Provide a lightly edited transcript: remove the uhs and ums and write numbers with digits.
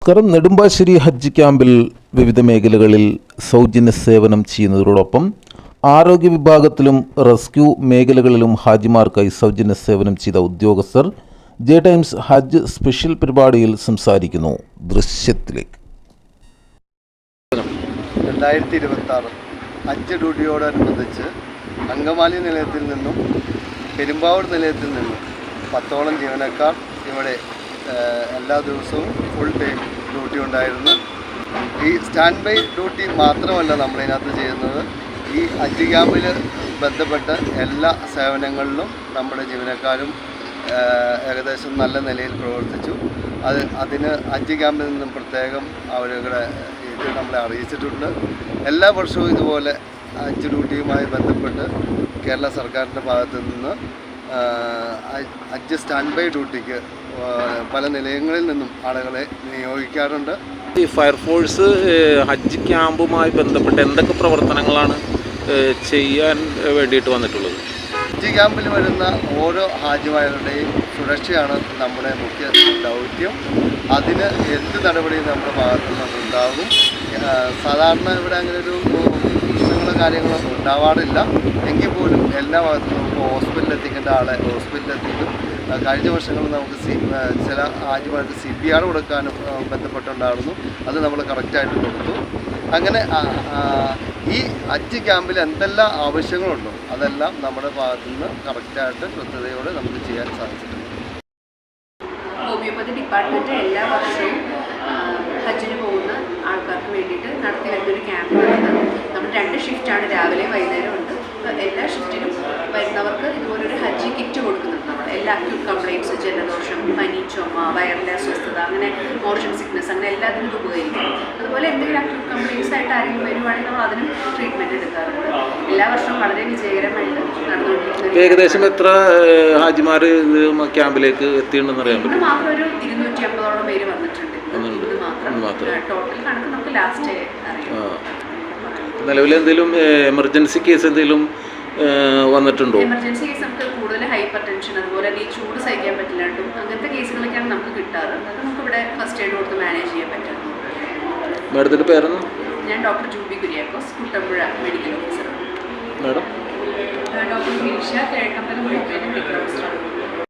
നമസ്കാരം. നെടുമ്പാശ്ശേരി ഹജ്ജ് ക്യാമ്പിൽ വിവിധ മേഖലകളിൽ സൗജന്യ സേവനം ചെയ്യുന്നതോടൊപ്പം ആരോഗ്യ വിഭാഗത്തിലും റെസ്ക്യൂ മേഖലകളിലും ഹാജിമാർക്കായി സൗജന്യ സേവനം ചെയ്ത ഉദ്യോഗസ്ഥർ ജെ ടൈംസ് ഹജ്ജ് സ്പെഷ്യൽ പരിപാടിയിൽ സംസാരിക്കുന്നു. ദൃശ്യത്തിലേക്ക്. 2026 ഹജ്ജ് ഡ്യൂട്ടിയോടനുബന്ധിച്ച് അങ്കമാലി നിലയത്തിൽ നിന്നും പെരുമ്പാവൂർ നിലയത്തിൽ നിന്നും 10ഓളം ജീവനക്കാർ ഇവിടെ എല്ലാ ദിവസവും ഫുൾ ടൈം ഡ്യൂട്ടി ഉണ്ടായിരുന്നു. ഈ സ്റ്റാൻഡ് ബൈ ഡ്യൂട്ടി മാത്രമല്ല നമ്മളിതിനകത്ത് ചെയ്യുന്നത്. ഈ ഹജ്ജ് ക്യാമ്പിൽ ബന്ധപ്പെട്ട എല്ലാ സേവനങ്ങളിലും നമ്മുടെ ജീവനക്കാരും ഏകദേശം നല്ല നിലയിൽ പ്രവർത്തിച്ചു. അതിന് ഹജ്ജ് ക്യാമ്പിൽ നിന്നും പ്രത്യേകം അവരുടെ ഇത് നമ്മളെ അറിയിച്ചിട്ടുണ്ട്. എല്ലാ വർഷവും ഇതുപോലെ ഹജ്ജ് ഡ്യൂട്ടിയുമായി ബന്ധപ്പെട്ട് കേരള സർക്കാരിൻ്റെ ഭാഗത്തു നിന്ന് ഹജ്ജ് സ്റ്റാൻഡ് ബൈ ഡ്യൂട്ടിക്ക് പല നിലയങ്ങളിൽ നിന്നും ആളുകളെ നിയോഗിക്കാറുണ്ട്. ഈ ഫയർഫോഴ്സ് ഹജ്ജ് ക്യാമ്പുമായി ബന്ധപ്പെട്ട് എന്തൊക്കെ പ്രവർത്തനങ്ങളാണ് ചെയ്യാൻ വേണ്ടിയിട്ട് വന്നിട്ടുള്ളത്? ഹജ്ജ് ക്യാമ്പിൽ വരുന്ന ഓരോ ഹാജിമാരുടെയും സുരക്ഷയാണ് നമ്മുടെ മുഖ്യ ദൗത്യം. അതിന് എന്ത് നടപടിയും നമ്മുടെ ഭാഗത്തു നിന്നുണ്ടാകും. സാധാരണ ഇവിടെ അങ്ങനെ ഒരു പ്രശ്നങ്ങളോ കാര്യങ്ങളോ ഉണ്ടാവാറില്ല. എങ്കിൽ പോലും എല്ലാ ഭാഗത്തും നമുക്ക് ഹോസ്പിറ്റലിൽ എത്തിക്കേണ്ട ആളെ ഹോസ്പിറ്റലിൽ എത്തിക്കും. കഴിഞ്ഞ വർഷങ്ങളിൽ നമുക്ക് ചില ഹാജിമാർക്ക് CPR കൊടുക്കാനും ബന്ധപ്പെട്ടുണ്ടായിരുന്നു. അത് നമ്മൾ കറക്റ്റായിട്ട് കൊടുത്തു. അങ്ങനെ ഈ ഹജ്ജ് ക്യാമ്പിൽ എന്തെല്ലാം ആവശ്യങ്ങളുണ്ടോ അതെല്ലാം നമ്മുടെ ഭാഗത്തു നിന്ന് കറക്റ്റായിട്ട് കൃത്യതയോടെ നമുക്ക് ചെയ്യാൻ സാധിച്ചിട്ടുണ്ട്. ഹോമിയോപ്പതി ഡിപ്പാർട്ട്മെൻറ്റ് എല്ലാ വർഷവും ഹജ്ജിന് പോകുന്ന ആൾക്കാർക്ക് വേണ്ടിയിട്ട് നടത്തി വരുന്നൊരു ക്യാമ്പാണ്. നമ്മൾ 2 ഷിഫ്റ്റാണ്, രാവിലെ വൈകുന്നേരം ഉണ്ട്. എല്ലാ ഷിഫ്റ്റിലും വരുന്നവർക്ക് ഇതുപോലൊരു ഹജ്ജ് കിറ്റ് കൊടുക്കുന്നുണ്ട്. നമ്മൾ എല്ലാ അക്യൂട്ട് കംപ്ലയിൻറ്റ്സ്, ജലദോഷം, പനി, ചുമ, വയറിൻ്റെ അസ്വസ്ഥത, അങ്ങനെ മോഷൻ സിക്നസ്, അങ്ങനെ എല്ലാത്തിനും ഇത് ഉപകരിക്കും. അതുപോലെ എന്തെങ്കിലും അക്യൂട്ട് കംപ്ലയിൻറ്റ്സ് ആയിട്ട് ആരെങ്കിലും വരുവാണെങ്കിൽ നമ്മൾ അതിനും ട്രീറ്റ്മെൻറ്റ് എടുക്കാറുണ്ട്. എല്ലാ വർഷവും വളരെ വിജയകരമായിട്ട് നടന്നുകൊണ്ടിരിക്കുന്നത്. ഏകദേശം എത്ര ഹാജിമാർ ഇത് ക്യാമ്പിലേക്ക് എത്തിയിട്ടുണ്ടെന്ന് അറിയാൻ പറ്റും? മാത്രം ഒരു 250ഓളം പേര് വന്നിട്ടുണ്ട്. മാത്രം ടോട്ടൽ കണക്ക് നമുക്ക് ലാസ്റ്റ് അറിയാം. നിലവിൽ എന്തെങ്കിലും എമർജൻസി കേസ് എന്തെങ്കിലും വന്നിട്ടുണ്ടോ? എമർജൻസി കേസ് നമുക്ക് കൂടുതൽ ഹൈപ്പർ ടെൻഷൻ, അതുപോലെ ഈ ചൂട് സഹിക്കാൻ പറ്റില്ലാണ്ടും അങ്ങനത്തെ കേസുകളൊക്കെയാണ് നമുക്ക് കിട്ടാറ്. അത് നമുക്ക് ഇവിടെ ഫസ്റ്റ് എയ്ഡ് കൊടുത്ത് മാനേജ് ചെയ്യാൻ പറ്റും. മാഡത്തിൻ്റെ പേരെന്ന്? ഞാൻ doctor Jubi Kuriakose, Kuttampuzha medical officer. Madam? Doctor Girisha, Kizhakkambalam medical officer.